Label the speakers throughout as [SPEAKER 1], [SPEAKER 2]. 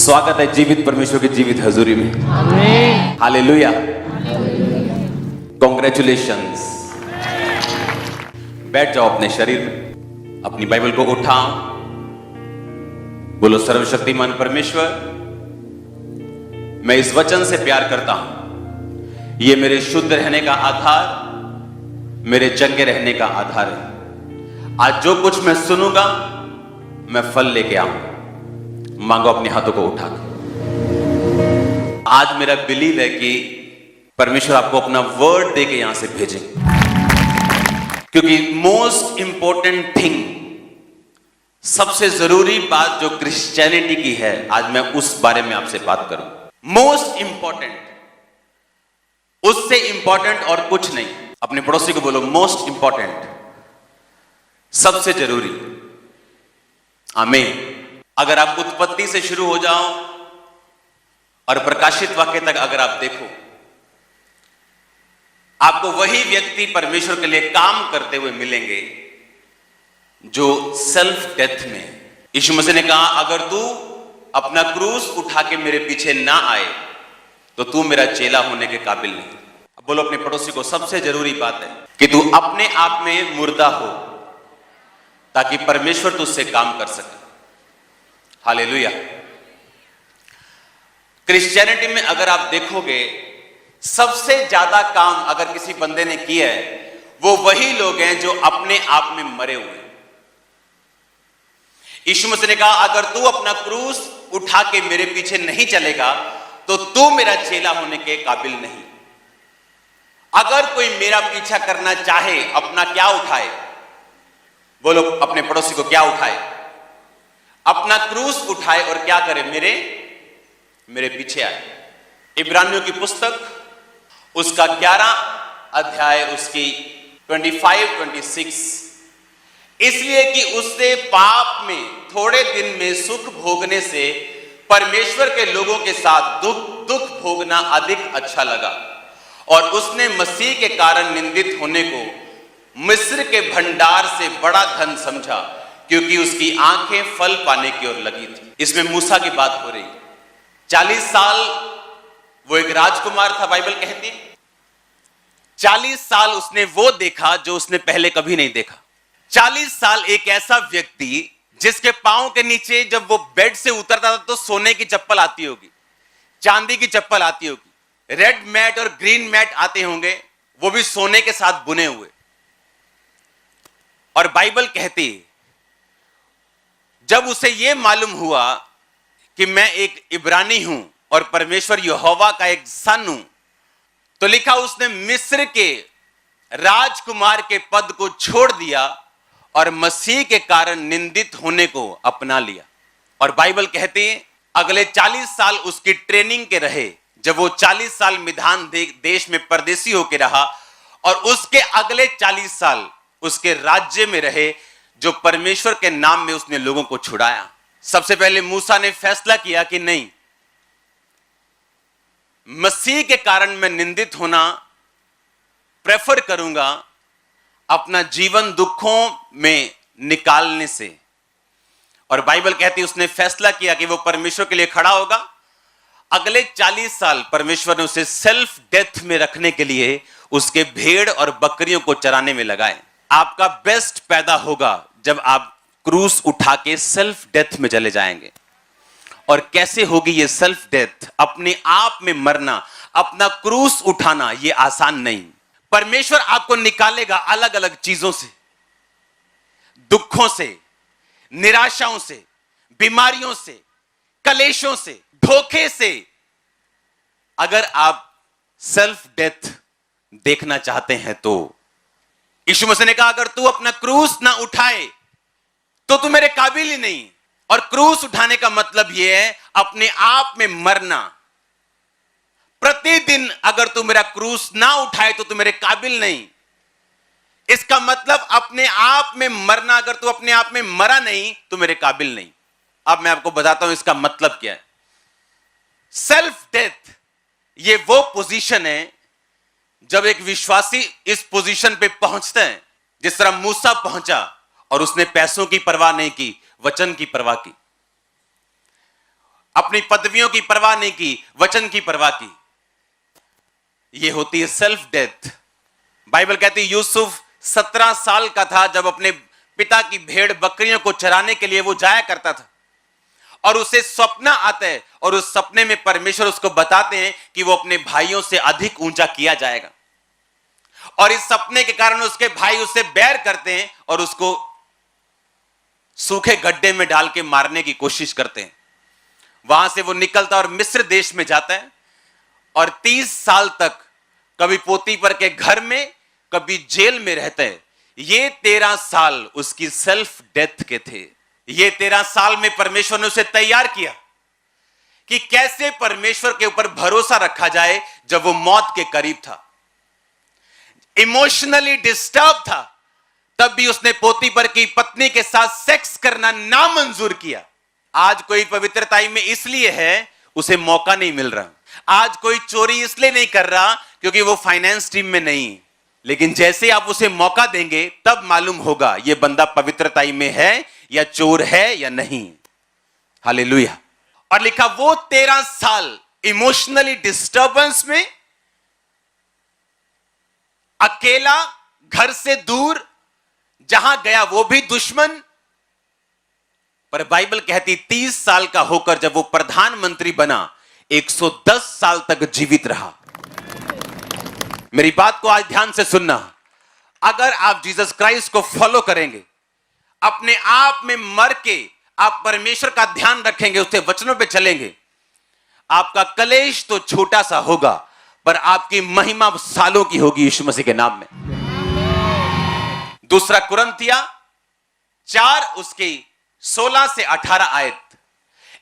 [SPEAKER 1] स्वागत है जीवित परमेश्वर की जीवित हजूरी में।
[SPEAKER 2] आमीन।
[SPEAKER 1] Hallelujah, congratulations. बैठ जाओ अपने शरीर में, अपनी बाइबल को उठाओ, बोलो सर्वशक्तिमान परमेश्वर, मैं इस वचन से प्यार करता हूं। ये मेरे शुद्ध रहने का आधार, मेरे चंगे रहने का आधार है। आज जो कुछ मैं सुनूंगा मैं फल लेके आऊंगा। मांगो अपने हाथों को उठा के। आज मेरा बिलीव है कि परमेश्वर आपको अपना वर्ड दे के यहां से भेजेंगे, क्योंकि मोस्ट इंपॉर्टेंट थिंग, सबसे जरूरी बात जो क्रिश्चियनिटी की है, आज मैं उस बारे में आपसे बात करूं। मोस्ट इंपॉर्टेंट, उससे इंपॉर्टेंट और कुछ नहीं। अपने पड़ोसी को बोलो मोस्ट इंपॉर्टेंट, सबसे जरूरी। आमीन। अगर आप उत्पत्ति से शुरू हो जाओ और प्रकाशित वाक्य तक अगर आप देखो, आपको वही व्यक्ति परमेश्वर के लिए काम करते हुए मिलेंगे जो सेल्फ डेथ में। यीशु मसीह ने कहा, अगर तू अपना क्रूस उठा के मेरे पीछे ना आए तो तू मेरा चेला होने के काबिल नहीं। अब बोलो अपने पड़ोसी को, सबसे जरूरी बात है कि तू अपने आप में मुर्दा हो ताकि परमेश्वर तुझसे काम कर सके। हालेलुया। क्रिश्चियनिटी में अगर आप देखोगे, सबसे ज्यादा काम अगर किसी बंदे ने किया है, वो वही लोग हैं जो अपने आप में मरे हुए हैं। यीशु मसीह ने कहा, अगर तू अपना क्रूस उठा के मेरे पीछे नहीं चलेगा तो तू मेरा चेला होने के काबिल नहीं। अगर कोई मेरा पीछा करना चाहे, अपना क्या उठाए? बोलो अपने पड़ोसी को, क्या उठाए? अपना क्रूस उठाए और क्या करे? मेरे पीछे आए। इब्रानियों की पुस्तक उसका 11 अध्याय, उसकी 25-26, इसलिए कि उससे पाप में थोड़े दिन में सुख भोगने से परमेश्वर के लोगों के साथ दुख भोगना अधिक अच्छा लगा, और उसने मसीह के कारण निंदित होने को मिस्र के भंडार से बड़ा धन समझा, क्योंकि उसकी आंखें फल पाने की ओर लगी थी। इसमें मूसा की बात हो रही। 40 साल वो एक राजकुमार था, बाइबल कहती है 40 साल उसने वो देखा जो उसने पहले कभी नहीं देखा। 40 साल एक ऐसा व्यक्ति जिसके पांव के नीचे जब वो बेड से उतरता था तो सोने की चप्पल आती होगी, चांदी की चप्पल आती होगी, रेड मैट और ग्रीन मैट आते होंगे, वो भी सोने के साथ बुने हुए। और बाइबल कहती है जब उसे यह मालूम हुआ कि मैं एक इब्रानी हूं और परमेश्वर यहोवा का एक सन हूं, तो लिखा उसने मिस्र के राजकुमार के पद को छोड़ दिया और मसीह के कारण निंदित होने को अपना लिया। और बाइबल कहती है अगले 40 साल उसकी ट्रेनिंग के रहे। जब वो 40 साल मिधान देश में परदेसी होकर रहा, और उसके अगले 40 साल उसके राज्य में रहे, जो परमेश्वर के नाम में उसने लोगों को छुड़ाया। सबसे पहले मूसा ने फैसला किया कि नहीं, मसीह के कारण मैं निंदित होना प्रेफर करूंगा अपना जीवन दुखों में निकालने से। और बाइबल कहती है उसने फैसला किया कि वो परमेश्वर के लिए खड़ा होगा। अगले 40 साल परमेश्वर ने उसे सेल्फ डेथ में रखने के लिए उसके भेड़ और बकरियों को चराने में लगाए। आपका बेस्ट पैदा होगा जब आप क्रूस उठा के सेल्फ डेथ में चले जाएंगे। और कैसे होगी ये सेल्फ डेथ? अपने आप में मरना, अपना क्रूस उठाना, ये आसान नहीं। परमेश्वर आपको निकालेगा अलग अलग चीजों से, दुखों से, निराशाओं से, बीमारियों से, कलेशों से, धोखे से। अगर आप सेल्फ डेथ देखना चाहते हैं तो यीशु मसीह ने कहा, अगर तू अपना क्रूस ना उठाए तो तू मेरे काबिल ही नहीं। और क्रूस उठाने का मतलब यह है अपने आप में मरना। प्रतिदिन अगर तू मेरा क्रूस ना उठाए तो तू मेरे काबिल नहीं। इसका मतलब अपने आप में मरना। अगर तू अपने आप में मरा नहीं तो मेरे काबिल नहीं। अब मैं आपको बताता हूं इसका मतलब क्या है। सेल्फ डेथ ये वो पोजीशन है जब एक विश्वासी इस पोजीशन पे पहुंचते हैं, जिस तरह मूसा पहुंचा और उसने पैसों की परवाह नहीं की, वचन की परवाह की। अपनी पदवियों की परवाह नहीं की, वचन की परवाह की। यह होती है सेल्फ डेथ। बाइबल कहती है यूसुफ 17 साल का था जब अपने पिता की भेड़ बकरियों को चराने के लिए वो जाया करता था, और उसे सपना आता है, और उस सपने में परमेश्वर उसको बताते हैं कि वो अपने भाइयों से अधिक ऊंचा किया जाएगा, और इस सपने के कारण उसके भाई उससे बैर करते हैं और उसको सूखे गड्ढे में डाल के मारने की कोशिश करते हैं। वहां से वो निकलता और मिस्र देश में जाता है, और 30 साल तक कभी पोतीफर के घर में, कभी जेल में रहता है। ये 13 साल उसकी सेल्फ डेथ के थे। ये 13 साल में परमेश्वर ने उसे तैयार किया कि कैसे परमेश्वर के ऊपर भरोसा रखा जाए। जब वो मौत के करीब था, इमोशनली डिस्टर्ब था, तब भी उसने पोतीफर की पत्नी के साथ सेक्स करना नामंजूर किया। आज कोई पवित्रताई में इसलिए है, उसे मौका नहीं मिल रहा। आज कोई चोरी इसलिए नहीं कर रहा क्योंकि वो फाइनेंस टीम में नहीं। लेकिन जैसे आप उसे मौका देंगे, तब मालूम होगा ये बंदा पवित्रताई में है या चोर है या नहीं। हालेलुया। और लिखा वो 13 साल इमोशनली डिस्टर्बेंस में, अकेला, घर से दूर, जहां गया वो भी दुश्मन। पर बाइबल कहती 30 साल का होकर जब वो प्रधानमंत्री बना, 110 साल तक जीवित रहा। मेरी बात को आज ध्यान से सुनना। अगर आप जीसस क्राइस्ट को फॉलो करेंगे, अपने आप में मर के आप परमेश्वर का ध्यान रखेंगे, उसके वचनों पे चलेंगे, आपका कलेश तो छोटा सा होगा, पर आपकी महिमा सालों की होगी यीशु मसीह के नाम में। दूसरा कुरिन्थिया 4 उसके 16 से 18 आयत।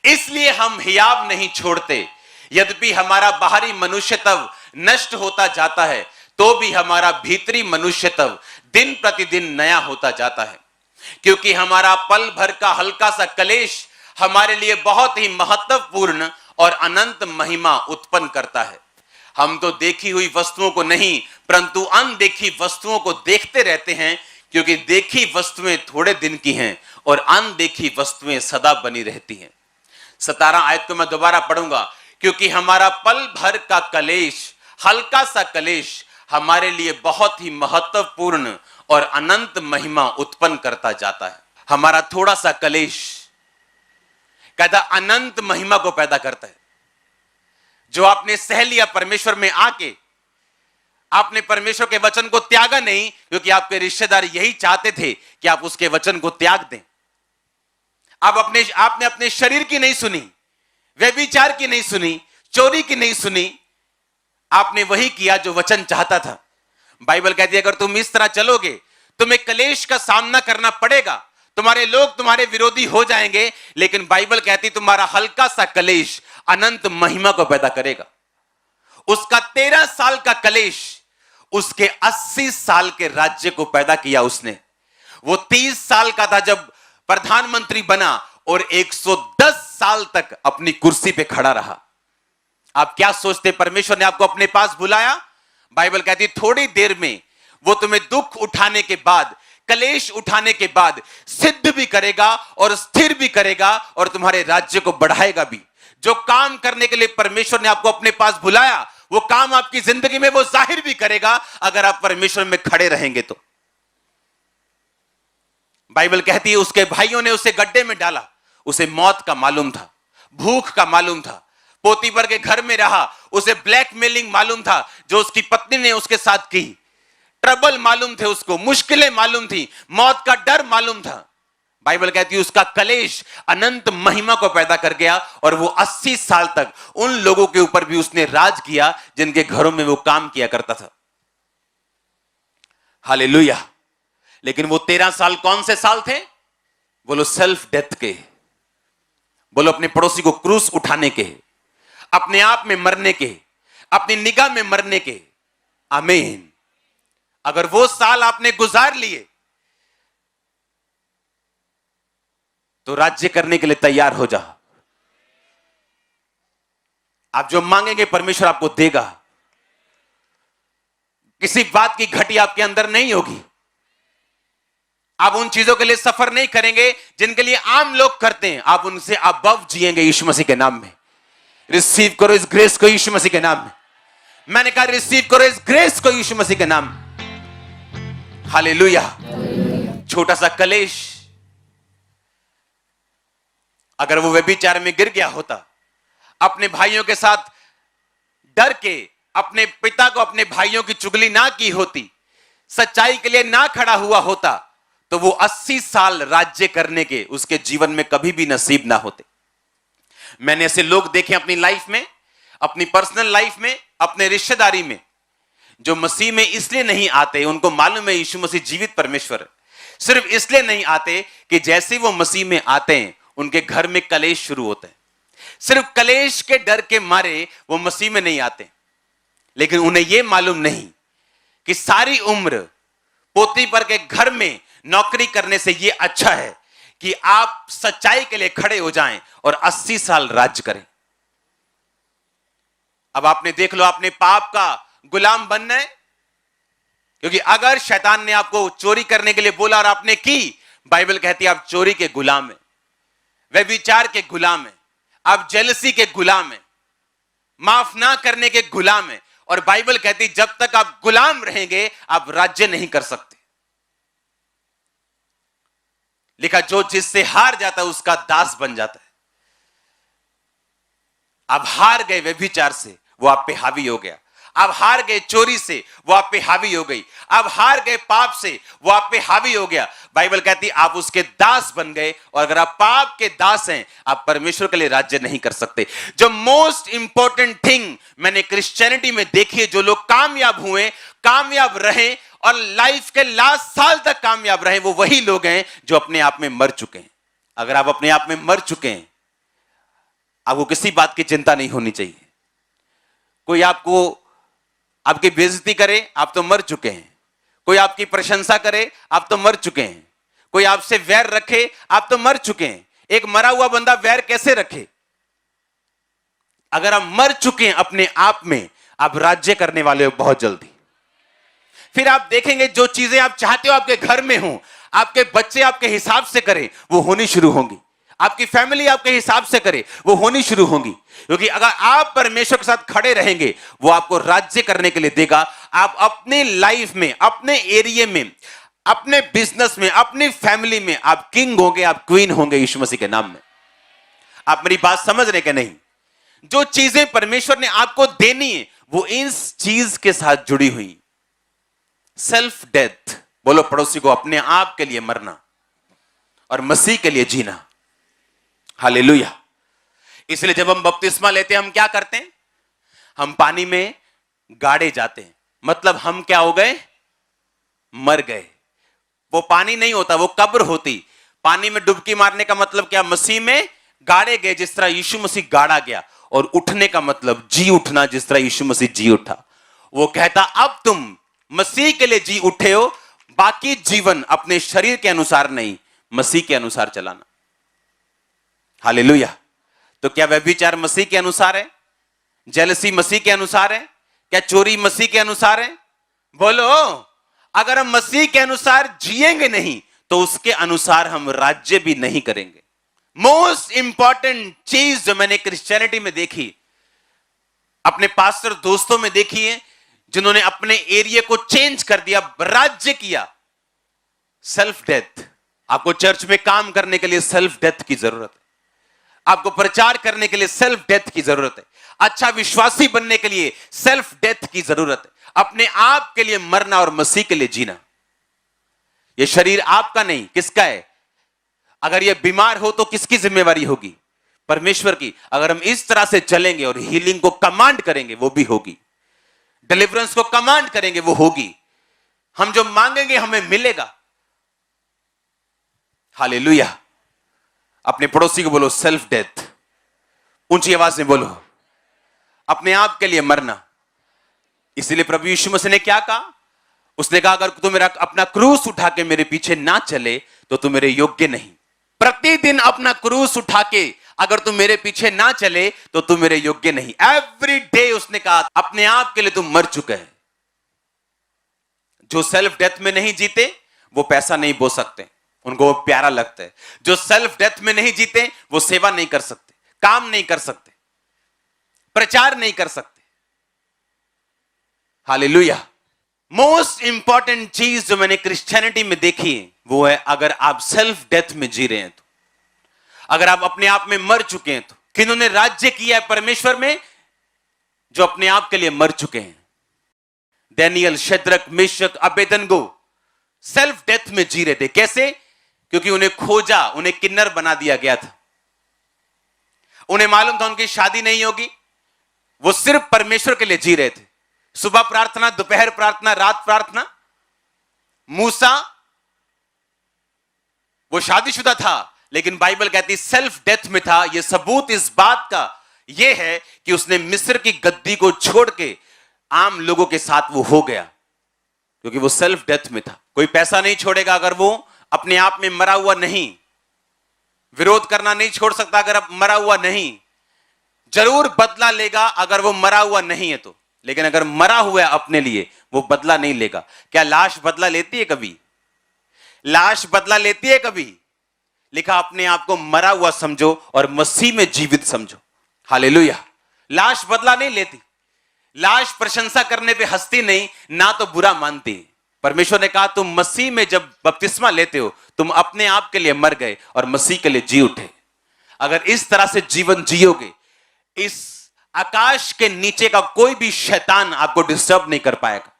[SPEAKER 1] इसलिए हम हियाव नहीं छोड़ते, यद्यपि हमारा बाहरी मनुष्य तब नष्ट होता जाता है, तो भी हमारा भीतरी मनुष्य तब दिन प्रतिदिन नया होता जाता है। क्योंकि हमारा पल भर का हल्का सा कलेश हमारे लिए बहुत ही महत्वपूर्ण और अनंत महिमा उत्पन्न करता है। हम तो देखी हुई वस्तुओं को नहीं, परंतु अनदेखी वस्तुओं को देखते रहते हैं, क्योंकि देखी वस्तुएं थोड़े दिन की हैं और अनदेखी वस्तुएं सदा बनी रहती हैं। 17 आयत को मैं दोबारा पढ़ूंगा। क्योंकि हमारा पल भर का कलेश, हल्का सा कलेश, हमारे लिए बहुत ही महत्वपूर्ण और अनंत महिमा उत्पन्न करता जाता है। हमारा थोड़ा सा कलेश कहता अनंत महिमा को पैदा करता है। जो आपने सह लिया परमेश्वर में आके, आपने परमेश्वर के वचन को त्यागा नहीं, क्योंकि आपके रिश्तेदार यही चाहते थे कि आप उसके वचन को त्याग दें। आपने अपने शरीर की नहीं सुनी, व्यभिचार की नहीं सुनी, चोरी की नहीं सुनी, आपने वही किया जो वचन चाहता था। बाइबल कहती है अगर तुम इस तरह चलोगे, तुम्हें कलेश का सामना करना पड़ेगा, तुम्हारे लोग तुम्हारे विरोधी हो जाएंगे, लेकिन बाइबल कहती तुम्हारा हल्का सा कलेश अनंत महिमा को पैदा करेगा। उसका 13 साल का कलेश उसके 80 साल के राज्य को पैदा किया उसने। वो 30 साल का था जब प्रधानमंत्री बना, और 110 साल तक अपनी कुर्सी पे खड़ा रहा। आप क्या सोचते परमेश्वर ने आपको अपने पास बुलाया? बाइबल कहती थोड़ी देर में वो तुम्हें दुख उठाने के बाद, कलेश उठाने के बाद सिद्ध भी करेगा और स्थिर भी करेगा और तुम्हारे राज्य को बढ़ाएगा भी। जो काम करने के लिए परमेश्वर ने आपको अपने पास बुलाया, वो काम आपकी जिंदगी में वो जाहिर भी करेगा अगर आप परमेश्वर में खड़े रहेंगे तो। बाइबल कहती है उसके भाइयों ने उसे गड्ढे में डाला। उसे मौत का मालूम था, भूख का मालूम था, पोतीफर के घर में रहा, उसे ब्लैकमेलिंग मालूम था जो उसकी पत्नी ने उसके साथ की, ट्रबल मालूम थे उसको, मुश्किलें मालूम थी, मौत का डर मालूम था। बाइबल कहती है उसका कलेश अनंत महिमा को पैदा कर गया, और वो 80 साल तक उन लोगों के ऊपर भी उसने राज किया जिनके घरों में वो काम किया करता था। हालेलुया। लेकिन वो 13 साल कौन से साल थे? बोलो सेल्फ डेथ के, बोलो अपने पड़ोसी को क्रूस उठाने के, अपने आप में मरने के, अपनी निगाह में मरने के। आमीन। अगर वो साल आपने गुजार लिए तो राज्य करने के लिए तैयार हो जाओ। आप जो मांगेंगे परमेश्वर आपको देगा। किसी बात की घटी आपके अंदर नहीं होगी। आप उन चीजों के लिए सफर नहीं करेंगे जिनके लिए आम लोग करते हैं, आप उनसे अबव जिएंगे यीशु मसीह के नाम में। रिसीव करो इस ग्रेस को यीशु मसीह के नाम में। मैंने कहा रिसीव करो इस ग्रेस को यीशु मसीह के नाम में। हालेलुया। छोटा सा कलेश अगर वो व्यभिचार में गिर गया होता, अपने भाइयों के साथ डर के अपने पिता को, अपने भाइयों की चुगली ना की होती, सच्चाई के लिए ना खड़ा हुआ होता, तो वो 80 साल राज्य करने के उसके जीवन में कभी भी नसीब ना होते। मैंने ऐसे लोग देखे अपनी लाइफ में, अपनी पर्सनल लाइफ में, अपने रिश्तेदारी में, जो मसीह में इसलिए नहीं आते, उनको मालूम है यीशु मसीह जीवित परमेश्वर है, सिर्फ इसलिए नहीं आते कि जैसे वो मसीह में आते हैं उनके घर में कलेश शुरू होते हैं। सिर्फ कलेश के डर के मारे वो मसीह में नहीं आते, लेकिन उन्हें यह मालूम नहीं कि सारी उम्र पोती पर के घर में नौकरी करने से यह अच्छा है कि आप सच्चाई के लिए खड़े हो जाएं और 80 साल राज्य करें। अब आपने देख लो, आपने पाप का गुलाम बनना है, क्योंकि अगर शैतान ने आपको चोरी करने के लिए बोला और आपने की, बाइबल कहती है आप चोरी के गुलाम हैं, व्यभिचार के गुलाम हैं, आप जेलसी के गुलाम हैं, माफ ना करने के गुलाम हैं। और बाइबल कहती जब तक आप गुलाम रहेंगे आप राज्य नहीं कर सकते। लिखा जो जिससे हार जाता है उसका दास बन जाता है। आप हार गए व्यभिचार से, वो आप पे हावी हो गया। आप हार गए चोरी से, वो आप पे हावी हो गई। आप हार गए पाप से, वो आप पे हावी हो गया। बाइबल कहती आप उसके दास बन गए, और अगर आप पाप के दास हैं आप परमेश्वर के लिए राज्य नहीं कर सकते। जो मोस्ट इंपॉर्टेंट थिंग मैंने क्रिश्चियनिटी में देखी है, जो लोग कामयाब हुए, कामयाब रहे और लाइफ के लास्ट साल तक कामयाब रहे, वो वही लोग हैं जो अपने आप में मर चुके हैं। अगर आप अपने आप में मर चुके हैं, आपको किसी बात की चिंता नहीं होनी चाहिए। कोई आपको आपकी बेइज्जती करे, आप तो मर चुके हैं। कोई आपकी प्रशंसा करे, आप तो मर चुके हैं। कोई आपसे वैर रखे, आप तो मर चुके हैं। एक मरा हुआ बंदा वैर कैसे रखे? अगर आप मर चुके हैं अपने आप में, आप राज्य करने वाले हो बहुत जल्दी। फिर आप देखेंगे जो चीजें आप चाहते हो आपके घर में हो, आपके बच्चे आपके हिसाब से करें, वो होनी शुरू होंगी। आपकी फैमिली आपके हिसाब से करे, वो होनी शुरू होंगी। क्योंकि अगर आप परमेश्वर के साथ खड़े रहेंगे, वो आपको राज्य करने के लिए देगा। आप अपनी लाइफ में, अपने एरिया में, अपने बिजनेस में, अपनी फैमिली में आप किंग होंगे, आप क्वीन होंगे यीशु मसीह के नाम में। आप मेरी बात समझ रहे कि नहीं? जो चीजें परमेश्वर ने आपको देनी है वो इस चीज के साथ जुड़ी हुई। सेल्फ डेथ, बोलो पड़ोसी को, अपने आप के लिए मरना और मसीह के लिए जीना। हालेलुया। इसलिए जब हम बपतिस्मा लेते हैं, हम क्या करते हैं? हम पानी में गाड़े जाते हैं। मतलब हम क्या हो गए? मर गए। वो पानी नहीं होता, वो कब्र होती। पानी में डुबकी मारने का मतलब क्या? मसीह में गाड़े गए, जिस तरह यीशु मसीह गाड़ा गया। और उठने का मतलब जी उठना, जिस तरह यीशु मसीह जी उठा। वो कहता अब तुम मसीह के लिए जी उठे हो, बाकी जीवन अपने शरीर के अनुसार नहीं, मसीह के अनुसार चलाना। हालेलुया। तो क्या व्यभिचार मसीह के अनुसार है? जेलसी मसीह के अनुसार है? क्या चोरी मसीह के अनुसार है? बोलो। अगर हम मसीह के अनुसार जिएंगे नहीं, तो उसके अनुसार हम राज्य भी नहीं करेंगे। मोस्ट इंपॉर्टेंट चीज जो मैंने क्रिश्चियनिटी में देखी, अपने पास्टर दोस्तों में देखी है, जिन्होंने अपने एरिया को चेंज कर दिया, राज्य किया, सेल्फ डेथ। आपको चर्च में काम करने के लिए सेल्फ डेथ की जरूरत है। आपको प्रचार करने के लिए सेल्फ डेथ की जरूरत है। अच्छा विश्वासी बनने के लिए सेल्फ डेथ की जरूरत है। अपने आप के लिए मरना और मसीह के लिए जीना। यह शरीर आपका नहीं, किसका है? अगर यह बीमार हो तो किसकी जिम्मेवारी होगी? परमेश्वर की। अगर हम इस तरह से चलेंगे और हीलिंग को कमांड करेंगे, वो भी होगी। डिलीवरेंस को कमांड करेंगे, वो होगी। हम जो मांगेंगे हमें मिलेगा। हालेलुया। अपने पड़ोसी को बोलो सेल्फ डेथ, ऊंची आवाज में बोलो, अपने आप के लिए मरना। इसलिए प्रभु यीशु मसीह ने क्या कहा? उसने कहा अगर तू मेरा अपना क्रूस उठा के मेरे पीछे ना चले तो तू मेरे योग्य नहीं। प्रतिदिन अपना क्रूस उठा के अगर तू मेरे पीछे ना चले तो तू मेरे योग्य नहीं। एवरी डे उसने कहा अपने आप के लिए तू मर चुका है। जो सेल्फ डेथ में नहीं जीते वो पैसा नहीं बो सकते, उनको वो प्यारा लगता है। जो सेल्फ डेथ में नहीं जीते वो सेवा नहीं कर सकते, काम नहीं कर सकते, प्रचार नहीं कर सकते। हालेलुया। मोस्ट इंपॉर्टेंट चीज जो मैंने क्रिश्चियनिटी में देखी है वो है, अगर आप सेल्फ डेथ में जी रहे हैं तो, अगर आप अपने आप में मर चुके हैं तो, किन्होंने राज्य किया है परमेश्वर में, जो अपने आप के लिए मर चुके हैं। Daniel, Shadrach, Meshach, Abednego self death में जी रहे थे। कैसे? क्योंकि उन्हें खोजा, उन्हें किन्नर बना दिया गया था। उन्हें मालूम था उनकी शादी नहीं होगी, वो सिर्फ परमेश्वर के लिए जी रहे थे। सुबह प्रार्थना, दोपहर प्रार्थना, रात प्रार्थना। मूसा वो शादीशुदा था, लेकिन बाइबल कहती सेल्फ डेथ में था। यह सबूत इस बात का यह है कि उसने मिस्र की गद्दी को छोड़ के आम लोगों के साथ वो हो गया, क्योंकि वो सेल्फ डेथ में था। कोई पैसा नहीं छोड़ेगा अगर वो अपने आप में मरा हुआ नहीं। विरोध करना नहीं छोड़ सकता अगर अब मरा हुआ नहीं। जरूर बदला लेगा अगर वो मरा हुआ नहीं है तो, लेकिन अगर मरा हुआ है अपने लिए, वो बदला नहीं लेगा। क्या लाश बदला लेती है कभी? लाश बदला लेती है कभी? लिखा अपने आप को मरा हुआ समझो और मसीह में जीवित समझो। हालेलुया। लाश बदला नहीं लेती। लाश प्रशंसा करने पे हंसती नहीं, ना तो बुरा मानती। परमेश्वर ने कहा तुम मसीह में जब बपतिस्मा लेते हो, तुम अपने आप के लिए मर गए और मसीह के लिए जी उठे। अगर इस तरह से जीवन जियोगे, इस आकाश के नीचे का कोई भी शैतान आपको डिस्टर्ब नहीं कर पाएगा।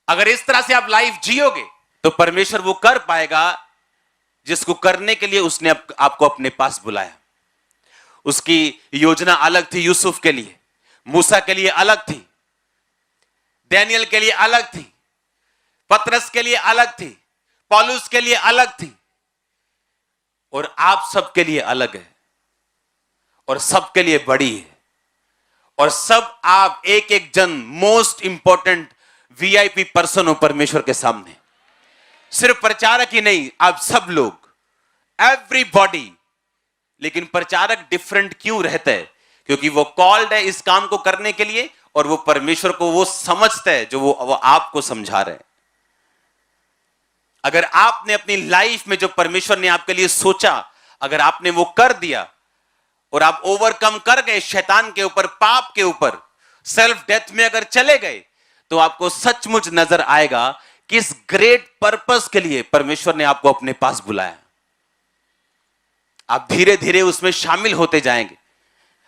[SPEAKER 1] अगर इस तरह से आप लाइफ जियोगे तो परमेश्वर वो कर पाएगा जिसको करने के लिए उसने आपको अपने पास बुलाया। उसकी योजना अलग थी यूसुफ के लिए, मूसा के लिए अलग थी, दानियल के लिए अलग थी, पतरस के लिए अलग थी, पौलुस के लिए अलग थी, और आप सबके लिए अलग है, और सबके लिए बड़ी है। और सब आप एक एक जन मोस्ट इंपॉर्टेंट वीआईपी पर्सन हो परमेश्वर के सामने। सिर्फ प्रचारक ही नहीं, आप सब लोग, एवरीबॉडी। लेकिन प्रचारक डिफरेंट क्यों रहता है? क्योंकि वो कॉल्ड है इस काम को करने के लिए, और वो परमेश्वर को वो समझता है जो वो आपको समझा रहे हैं। अगर आपने अपनी लाइफ में जो परमेश्वर ने आपके लिए सोचा, अगर आपने वो कर दिया और आप ओवरकम कर गए शैतान के ऊपर, पाप के ऊपर, सेल्फ डेथ में अगर चले गए, तो आपको सचमुच नजर आएगा किस ग्रेट पर्पस के लिए परमेश्वर ने आपको अपने पास बुलाया। आप धीरे धीरे उसमें शामिल होते जाएंगे।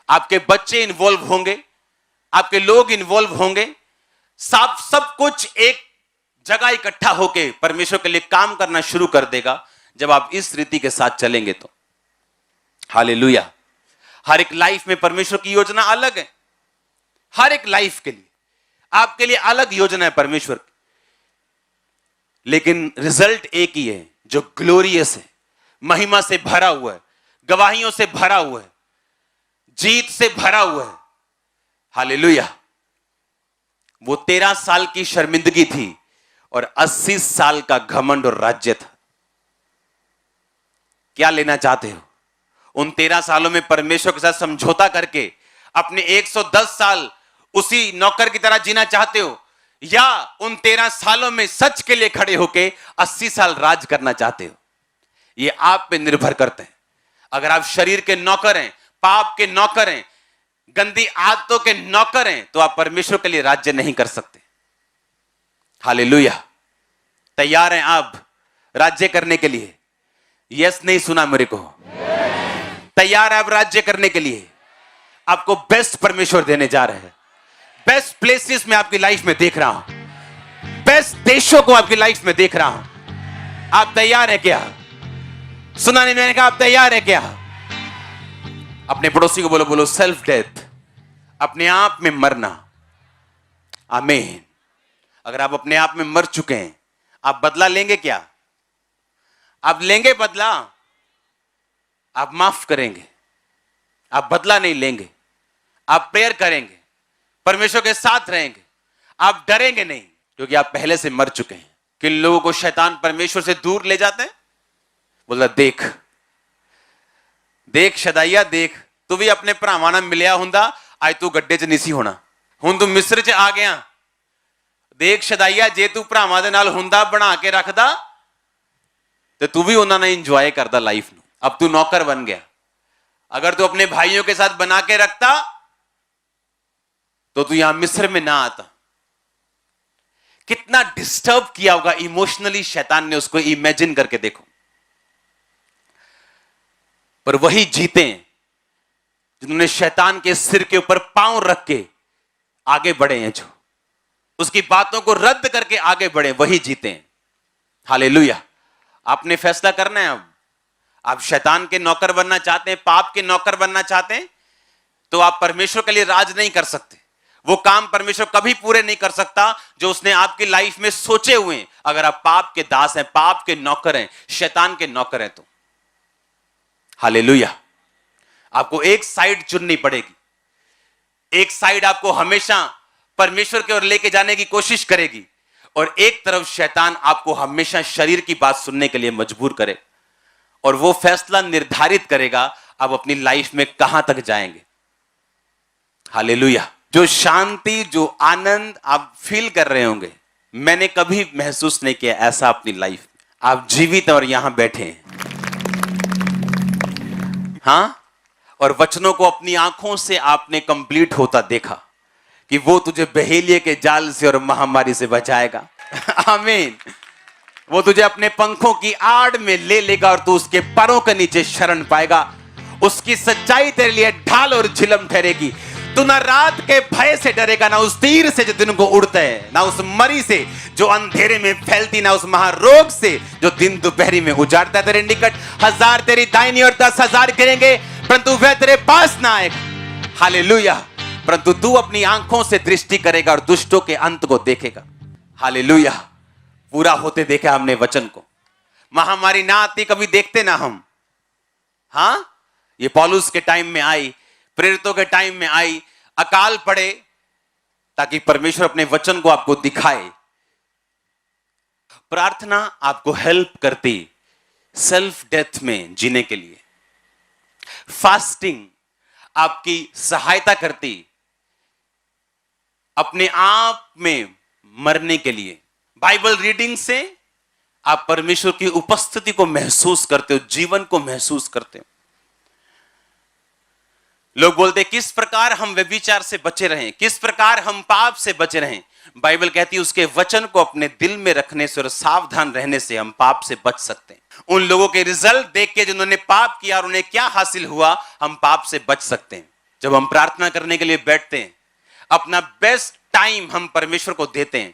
[SPEAKER 1] आपके बच्चे इन्वॉल्व होंगे, आपके लोग इन्वॉल्व होंगे, सब कुछ एक जगह इकट्ठा होकर परमेश्वर के लिए काम करना शुरू कर देगा जब आप इस रीति के साथ चलेंगे तो। हालेलुया। हर एक लाइफ में परमेश्वर की योजना अलग है। हर एक लाइफ के लिए, आपके लिए अलग योजना है परमेश्वर की, लेकिन रिजल्ट एक ही है जो ग्लोरियस है, महिमा से भरा हुआ है, गवाहियों से भरा हुआ है, जीत से भरा हुआ है। हालेलुया। वो 13 साल की शर्मिंदगी थी और 80 साल का घमंड और राज्य था। क्या लेना चाहते हो? उन 13 सालों में परमेश्वर के साथ समझौता करके अपने 110 साल उसी नौकर की तरह जीना चाहते हो, या उन 13 सालों में सच के लिए खड़े होके 80 साल राज करना चाहते हो? ये आप पे निर्भर करते हैं। अगर आप शरीर के नौकर हैं, पाप के नौकर हैं, गंदी आदतों के नौकर हैं, तो आप परमेश्वर के लिए राज्य नहीं कर सकते। हालेलुया। तैयार हैं आप राज्य करने के लिए? यस नहीं सुना मेरे को? तैयार है आप राज्य करने के लिए? आपको बेस्ट परमेश्वर देने जा रहे हैं। बेस्ट प्लेसेस में आपकी लाइफ में देख रहा हूं, बेस्ट देशों को आपकी लाइफ में देख रहा हूं। आप तैयार है क्या? सुना नहीं मैंने कहा आप तैयार है क्या? अपने पड़ोसी को बोलो, बोलो सेल्फ डेथ, अपने आप में मरना। आमीन। अगर आप अपने आप में मर चुके हैं, आप बदला लेंगे क्या? आप लेंगे बदला? आप माफ करेंगे, आप बदला नहीं लेंगे। आप प्रेयर करेंगे, परमेश्वर के साथ रहेंगे, आप डरेंगे नहीं, क्योंकि आप पहले से मर चुके हैं। किन लोगों को शैतान परमेश्वर से दूर ले जाते हैं? बोला देख देख शदाइया देख, तू भी अपने भरावां नाल मिलिया हुंदा, अज तू गड्ढे च नहीं सी होना। हुण तू मिस्र च आ गया, देख शदाइया, जे तू भरावां दे नाल हुंदा बना के रखदा तो तू भी उन्हां नाल इंजॉय करदा लाइफ नूं। अब तू नौकर बन गया। अगर तू अपने भाइयों के साथ बना के रखता तो तू यहां मिस्र में ना आता। कितना डिस्टर्ब किया होगा इमोशनली शैतान ने उसको, इमेजिन करके देखो। पर वही जीते जिन्होंने शैतान के सिर के ऊपर पांव रख के आगे बढ़े हैं, जो उसकी बातों को रद्द करके आगे बढ़े, वही जीते हैं। हालेलुया। आपने फैसला करना है। अब आप शैतान के नौकर बनना चाहते हैं, पाप के नौकर बनना चाहते हैं, तो आप परमेश्वर के लिए राज नहीं कर सकते। वो काम परमेश्वर कभी पूरे नहीं कर सकता जो उसने आपकी लाइफ में सोचे हुए हैं, अगर आप पाप के दास हैं, पाप के नौकर हैं, शैतान के नौकर हैं तो। हालेलुया। आपको एक साइड चुननी पड़ेगी। एक साइड आपको हमेशा परमेश्वर की ओर लेके जाने की कोशिश करेगी, और एक तरफ शैतान आपको हमेशा शरीर की बात सुनने के लिए मजबूर करे, और वो फैसला निर्धारित करेगा आप अपनी लाइफ में कहां तक जाएंगे। हालेलुया। जो शांति, जो आनंद आप फील कर रहे होंगे, मैंने कभी महसूस नहीं किया ऐसा अपनी लाइफ में। आप जीवित और यहां बैठे हैं, हां, और वचनों को अपनी आंखों से आपने कंप्लीट होता देखा कि वो तुझे बहेलिये के जाल से और महामारी से बचाएगा। आमीन। वो तुझे अपने पंखों की आड़ में ले लेगा और तू उसके पैरों के नीचे शरण पाएगा। उसकी सच्चाई तेरे लिए ढाल और झिलम ठहरेगी। तू ना रात के भय से डरेगा, ना उस तीर से जो दिन को उड़ता है, ना उस मरी से जो अंधेरे में फैलती, ना उस महारोग से जो दिन दोपहरी में उजाड़ता है। तेरे निकट 1000 तेरी दाहिनी और 10,000 गिरेंगे, परंतु वह तेरे पास ना आएगा। हालेलुया। परंतु तू अपनी आंखों से दृष्टि करेगा और दुष्टों के अंत को देखेगा। हालेलुया। पूरा होते देखा हमने वचन को। महामारी ना आती कभी देखते ना हम। हां, ये पौलुस के टाइम में आई, प्रेरितों के टाइम में आई, अकाल पड़े ताकि परमेश्वर अपने वचन को आपको दिखाए। प्रार्थना आपको हेल्प करती सेल्फ डेथ में जीने के लिए। फास्टिंग आपकी सहायता करती अपने आप में मरने के लिए। बाइबल रीडिंग से आप परमेश्वर की उपस्थिति को महसूस करते हो, जीवन को महसूस करते हो। लोग बोलते हैं किस प्रकार हम व्यभिचार से बचे रहें, किस प्रकार हम पाप से बचे रहें। बाइबल कहती है उसके वचन को अपने दिल में रखने से और सावधान रहने से हम पाप से बच सकते हैं। उन लोगों के रिजल्ट देख के जिन्होंने पाप किया और उन्हें क्या हासिल हुआ, हम पाप से बच सकते हैं। जब हम प्रार्थना करने के लिए बैठते हैं, अपना बेस्ट टाइम हम परमेश्वर को देते हैं,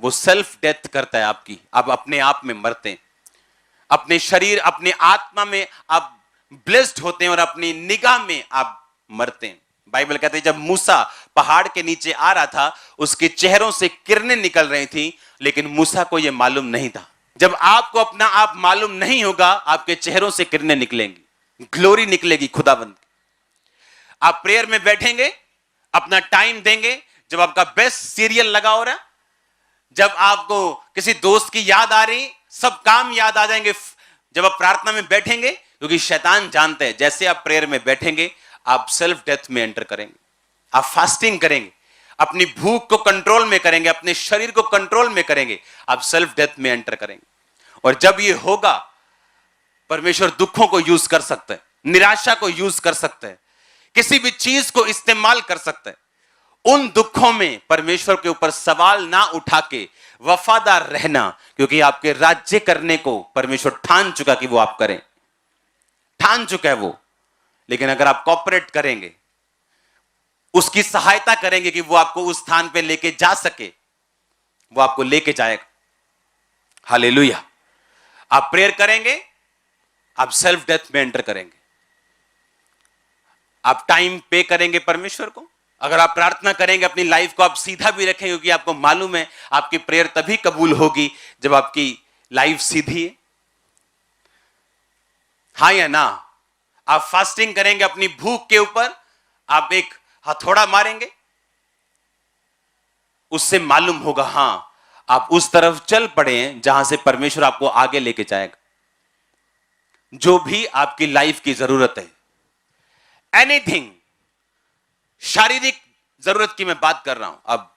[SPEAKER 1] वो सेल्फ डेथ करता है आपकी। आप अपने आप में मरते हैं, अपने शरीर, अपने आत्मा में आप ब्लेस्ड होते हैं और अपनी निगाह में आप मरते हैं। बाइबल कहते हैं जब मूसा पहाड़ के नीचे आ रहा था, उसके चेहरों से किरणें निकल रही थी, लेकिन मूसा को यह मालूम नहीं था। जब आपको अपना आप मालूम नहीं होगा, आपके चेहरों से किरणें निकलेंगी, ग्लोरी निकलेगी खुदावंद। आप प्रेयर में बैठेंगे, अपना टाइम देंगे, जब आपका बेस्ट सीरियल लगा हो रहा, जब आपको किसी दोस्त की याद आ रही, सब काम याद आ जाएंगे जब आप प्रार्थना में बैठेंगे, क्योंकि शैतान जानते हैं जैसे आप प्रेयर में बैठेंगे आप सेल्फ डेथ में एंटर करेंगे। आप फास्टिंग करेंगे, अपनी भूख को कंट्रोल में करेंगे, अपने शरीर को कंट्रोल में करेंगे, आप सेल्फ डेथ में एंटर करेंगे। और जब ये होगा, परमेश्वर दुखों को यूज कर सकते हैं, निराशा को यूज कर सकते हैं, किसी भी चीज को इस्तेमाल कर सकते हैं। उन दुखों में परमेश्वर के ऊपर सवाल ना उठा के वफादार रहना, क्योंकि आपके राज्य करने को परमेश्वर ठान चुका कि वो आप करें, ठान चुका है वो। लेकिन अगर आप कॉपरेट करेंगे, उसकी सहायता करेंगे कि वो आपको उस स्थान पे लेके जा सके, वो आपको लेके जाएगा। हालेलुया। आप प्रेयर करेंगे, आप सेल्फ डेथ में एंटर करेंगे, आप टाइम पे करेंगे परमेश्वर को। अगर आप प्रार्थना करेंगे, अपनी लाइफ को आप सीधा भी रखेंगे, क्योंकि आपको मालूम है आपकी प्रेयर तभी कबूल होगी जब आपकी लाइफ सीधी है। हाँ या ना? आप फास्टिंग करेंगे अपनी भूख के ऊपर, आप एक हथौड़ा मारेंगे, उससे मालूम होगा हां आप उस तरफ चल पड़े हैं जहां से परमेश्वर आपको आगे लेके जाएगा। जो भी आपकी लाइफ की जरूरत है, एनीथिंग, शारीरिक जरूरत की मैं बात कर रहा हूं। अब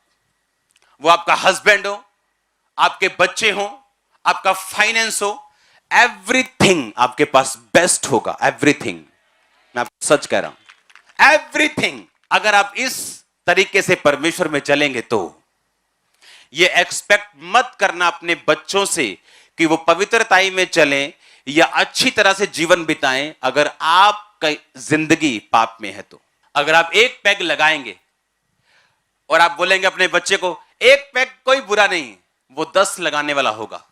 [SPEAKER 1] वो आपका हस्बैंड हो, आपके बच्चे हो, आपका फाइनेंस हो, एवरीथिंग आपके पास बेस्ट होगा। एवरीथिंग, मैं आपको सच कह रहा हूं, एवरीथिंग। अगर आप इस तरीके से परमेश्वर में चलेंगे तो ये एक्सपेक्ट मत करना अपने बच्चों से कि वो पवित्रताई में चलें या अच्छी तरह से जीवन बिताएं अगर आपका जिंदगी पाप में है तो। अगर आप एक पैग लगाएंगे और आप बोलेंगे अपने बच्चे को एक पैग कोई बुरा नहीं, वो 10 लगाने वाला होगा।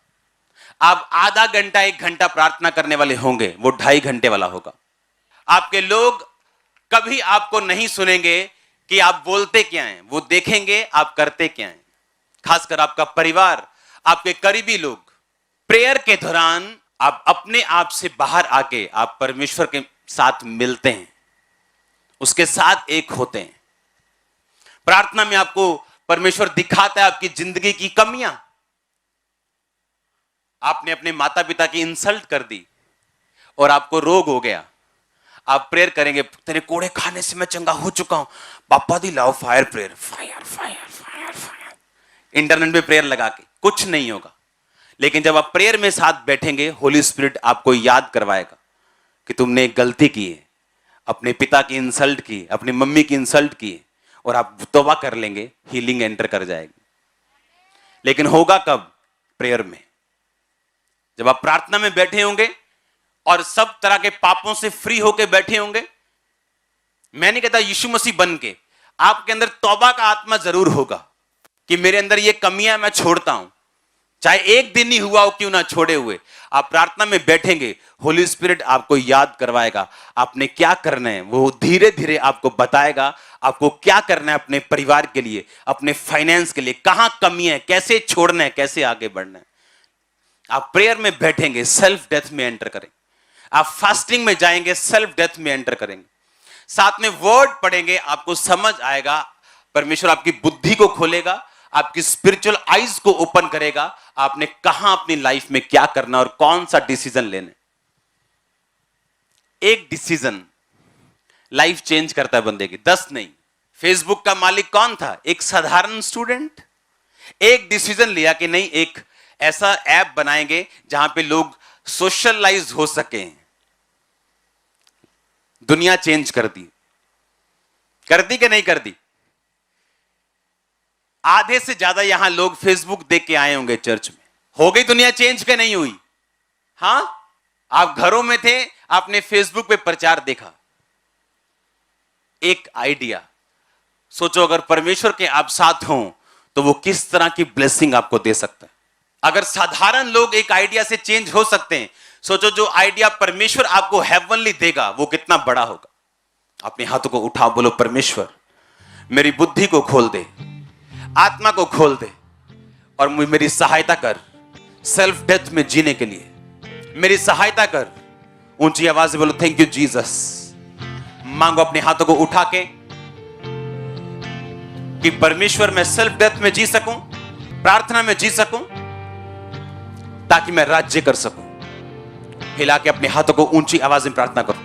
[SPEAKER 1] आप आधा घंटा 1 घंटा प्रार्थना करने वाले होंगे, वो 2.5 घंटे वाला होगा। आपके लोग कभी आपको नहीं सुनेंगे कि आप बोलते क्या हैं, वो देखेंगे आप करते क्या हैं। खासकर आपका परिवार, आपके करीबी लोग। प्रेयर के दौरान आप अपने आप से बाहर आके आप परमेश्वर के साथ मिलते हैं, उसके साथ एक होते हैं। प्रार्थना में आपको परमेश्वर दिखाता है आपकी जिंदगी की कमियां। आपने अपने माता पिता की इंसल्ट कर दी और आपको रोग हो गया, आप प्रेयर करेंगे, तेरे कोड़े खाने से मैं चंगा हो चुका हूं, पापा दी लाओ fire prayer, fire fire fire fire, internet पे प्रेयर लगा के कुछ नहीं होगा। लेकिन जब आप प्रेयर में साथ बैठेंगे, होली स्पिरिट आपको याद करवाएगा कि तुमने एक गलती की है, अपने पिता की इंसल्ट की, अपनी मम्मी की इंसल्ट की, और आप तौबा कर लेंगे, हीलिंग एंटर कर जाएगी। लेकिन होगा कब? प्रेयर में। जब आप प्रार्थना में बैठे होंगे और सब तरह के पापों से फ्री होकर बैठे होंगे, मैं नहीं कहता यीशु मसीह बन के, आपके अंदर तौबा का आत्मा जरूर होगा कि मेरे अंदर ये कमियां मैं छोड़ता हूं, चाहे एक दिन ही हुआ हो क्यों ना छोड़े हुए। आप प्रार्थना में बैठेंगे, होली स्पिरिट आपको याद करवाएगा आपने क्या करना है, वो धीरे धीरे आपको बताएगा आपको क्या करना है अपने परिवार के लिए, अपने फाइनेंस के लिए, कहां कमी है, कैसे छोड़ना है, कैसे आगे बढ़ना है। आप प्रेयर में बैठेंगे, सेल्फ डेथ में एंटर करेंगे। आप फास्टिंग में जाएंगे, सेल्फ डेथ में एंटर करेंगे। साथ में वर्ड पढ़ेंगे, आपको समझ आएगा, परमेश्वर आपकी बुद्धि को खोलेगा, आपकी स्पिरिचुअल आईज को ओपन करेगा, आपने कहां अपनी लाइफ में क्या करना और कौन सा डिसीजन लेना। एक डिसीजन लाइफ चेंज करता है बंदे की, 10 नहीं। फेसबुक का मालिक कौन था? एक साधारण स्टूडेंट। एक डिसीजन लिया कि नहीं, एक ऐसा ऐप बनाएंगे जहां पे लोग सोशलाइज हो सके। दुनिया चेंज कर दी कि नहीं कर दी? आधे से ज्यादा यहां लोग फेसबुक देख के आए होंगे चर्च में। हो गई दुनिया चेंज के नहीं हुई? हां, आप घरों में थे, आपने फेसबुक पे प्रचार देखा, एक आइडिया। सोचो अगर परमेश्वर के आप साथ हों तो वो किस तरह की ब्लेसिंग आपको दे सकता है। अगर साधारण लोग एक आइडिया से चेंज हो सकते हैं, सोचो जो आइडिया परमेश्वर आपको हेवनली देगा वो कितना बड़ा होगा। अपने हाथों को उठाओ, बोलो परमेश्वर मेरी बुद्धि को खोल दे, आत्मा को खोल दे और मेरी सहायता कर सेल्फ डेथ में जीने के लिए, मेरी सहायता कर। ऊंची आवाज से बोलो थैंक यू जीसस। मांगो अपने हाथों को उठा के कि परमेश्वर मैं सेल्फ डेथ में जी सकूं, प्रार्थना में जी सकूं, ताकि मैं राज्य कर सकूं। हिला के अपने हाथों को ऊंची आवाज में प्रार्थना करो।